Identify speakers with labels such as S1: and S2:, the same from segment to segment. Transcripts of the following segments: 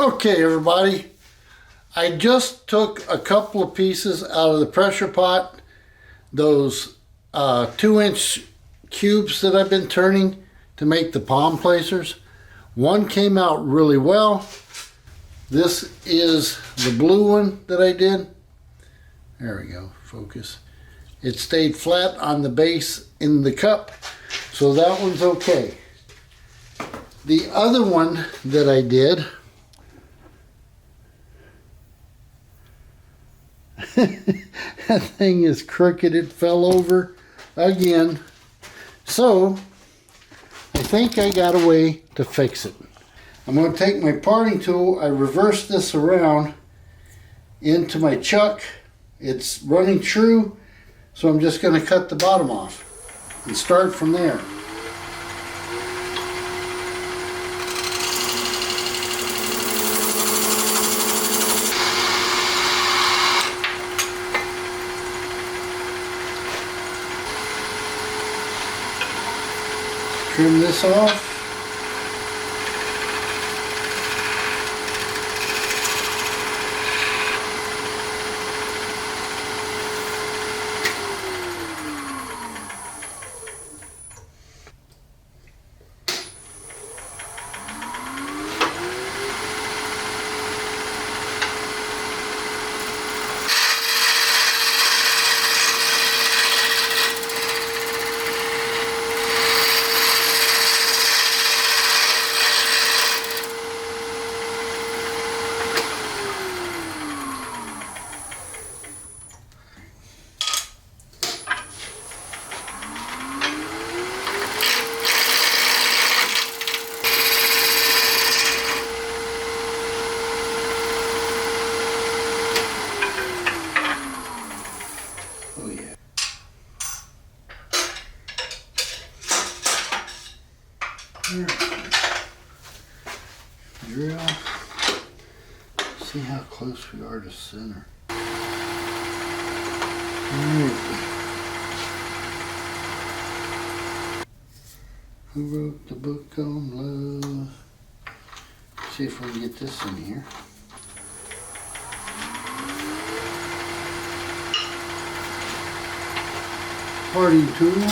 S1: Okay, everybody, I just took a couple of pieces out of the pressure pot, those 2-inch cubes that I've been turning to make the palm placers. One came out really well. This is the blue one that I did. There we go, focus. It stayed flat on the base in the cup, so that one's okay. The other one that I did, that thing is crooked, it fell over again. So I think I got a way to fix it. I'm going to take my parting tool, I reverse this around into my chuck. It's running true, so I'm just going to cut the bottom off and start from there. Trim this off. Drill. See how close we are to center. Who wrote the book on love? See if we can get this in here. Parting tool.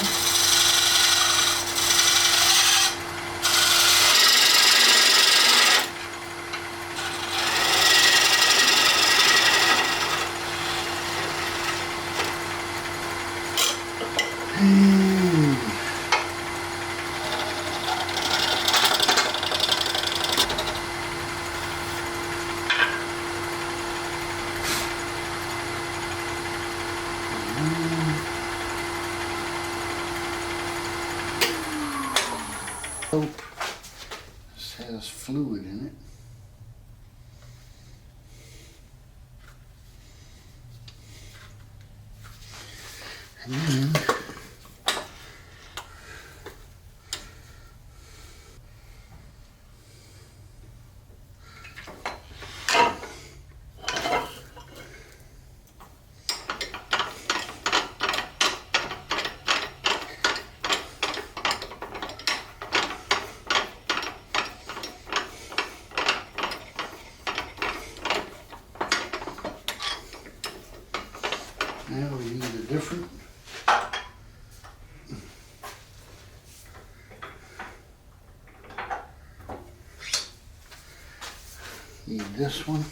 S1: Soap. This has fluid in it. And then now we need a different. Need this one.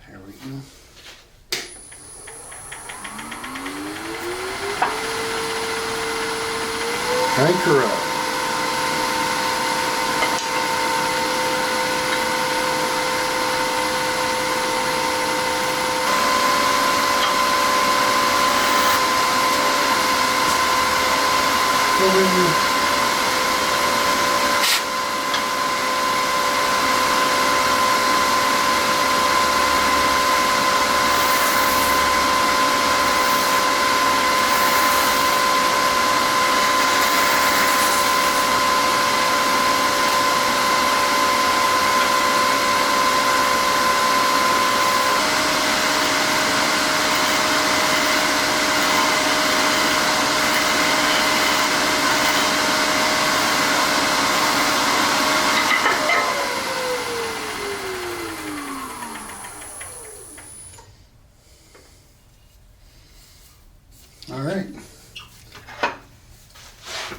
S1: There we go. Crank her up.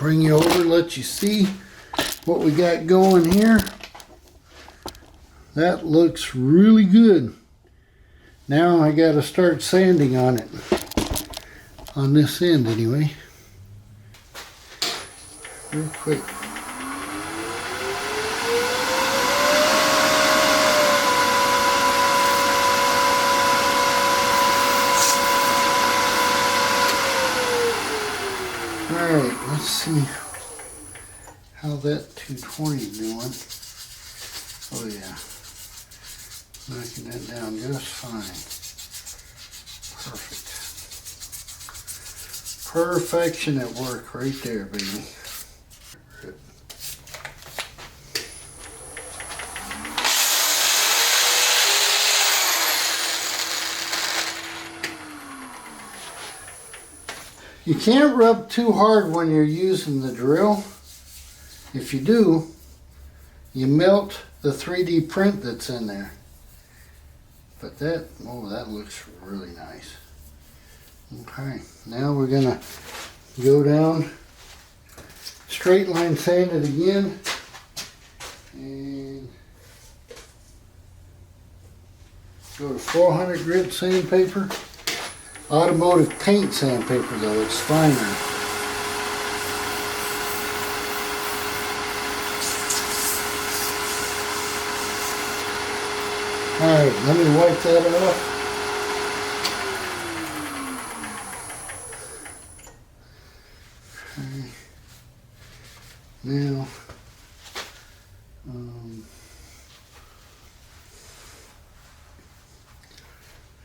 S1: bring you over, let you see what we got going here. That looks really good. Now I got to start sanding on it. On this end anyway. Real quick. Alright, let's see how that 220 is doing. Oh yeah, knocking that down just fine. Perfect. Perfection at work right there, baby. You can't rub too hard when you're using the drill. If you do, you melt the 3D print that's in there. But that, oh, that looks really nice. Okay, now we're gonna go down, straight line sand it again, and go to 400 grit sandpaper. Automotive paint sandpaper though, it's finer. Alright, let me wipe that off. Okay. Now,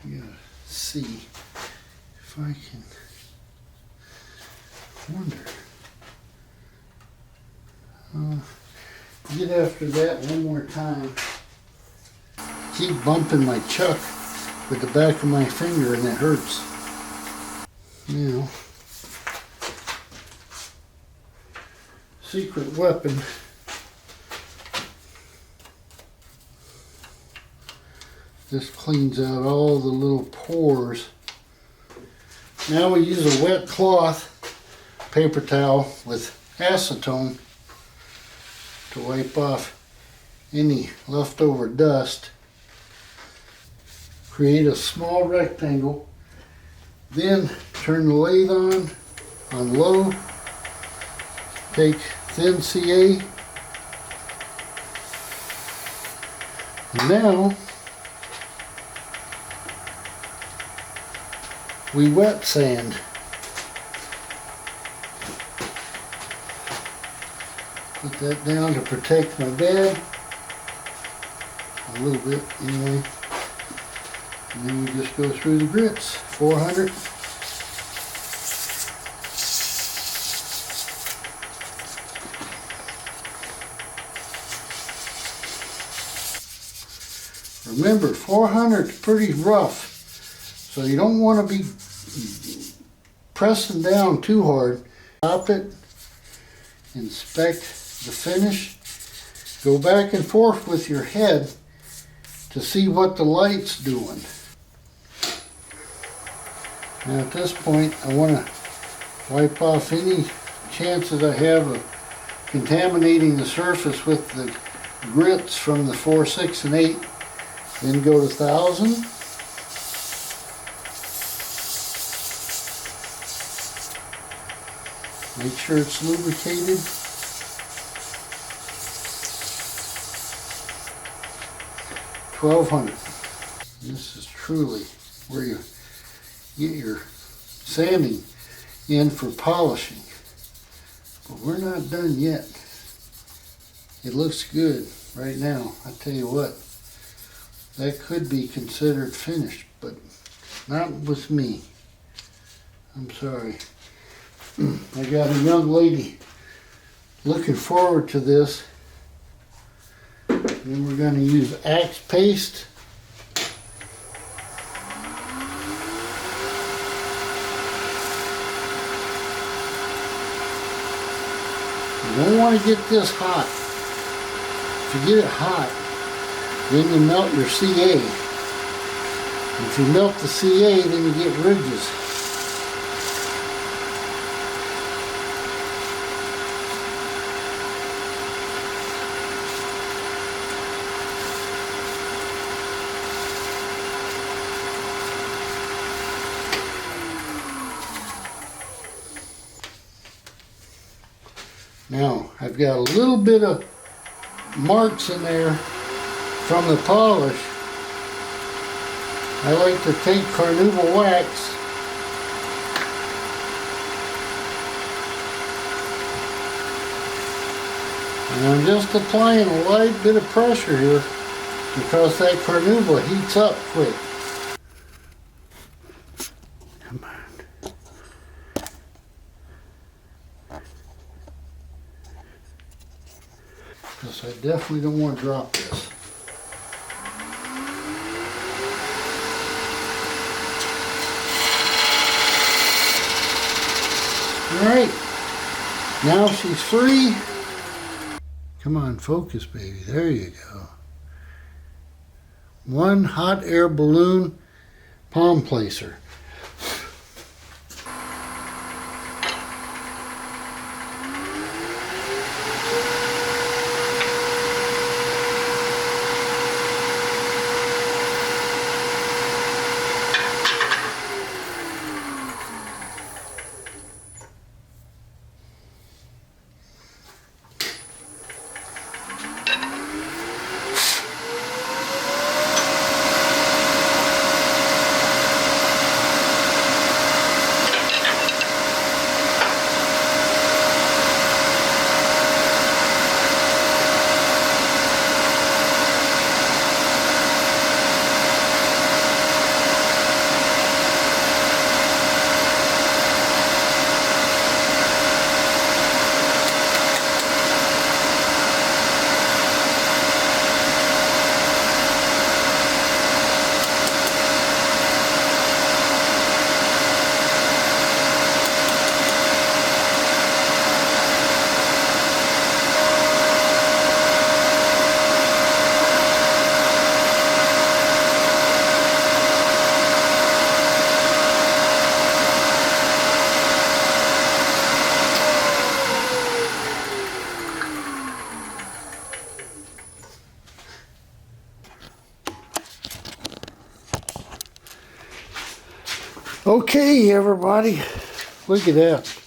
S1: I gotta see if I can wonder. Get after that one more time. Keep bumping my chuck with the back of my finger and it hurts. Now, secret weapon. This cleans out all the little pores. Now we use a wet cloth, paper towel with acetone to wipe off any leftover dust. Create a small rectangle, then turn the lathe on low, take thin CA, and now we wet sand. Put that down to protect my bed. A little bit anyway. And then we just go through the grits. 400. Remember, 400 is pretty rough. So you don't want to be pressing down too hard. Stop it, inspect the finish, go back and forth with your head to see what the light's doing. Now at this point I want to wipe off any chances I have of contaminating the surface with the grits from the 4, 6, and 8. Then go to 1000. Make sure it's lubricated. $1,200. This is truly where you get your sanding in for polishing. But we're not done yet. It looks good right now. I tell you what, that could be considered finished, but not with me. I'm sorry. I got a young lady looking forward to this. Then we're going to use Axe paste. You don't want to get this hot. If you get it hot, then you melt your CA. If you melt the CA, then you get ridges. Now, I've got a little bit of marks in there from the polish. I like to take carnauba wax and I'm just applying a light bit of pressure here because that carnauba heats up quick. Come on. Because I definitely don't want to drop this. Alright, now she's free. Come on, focus, baby. There you go. One hot air balloon palm placer. Okay, everybody, look at that.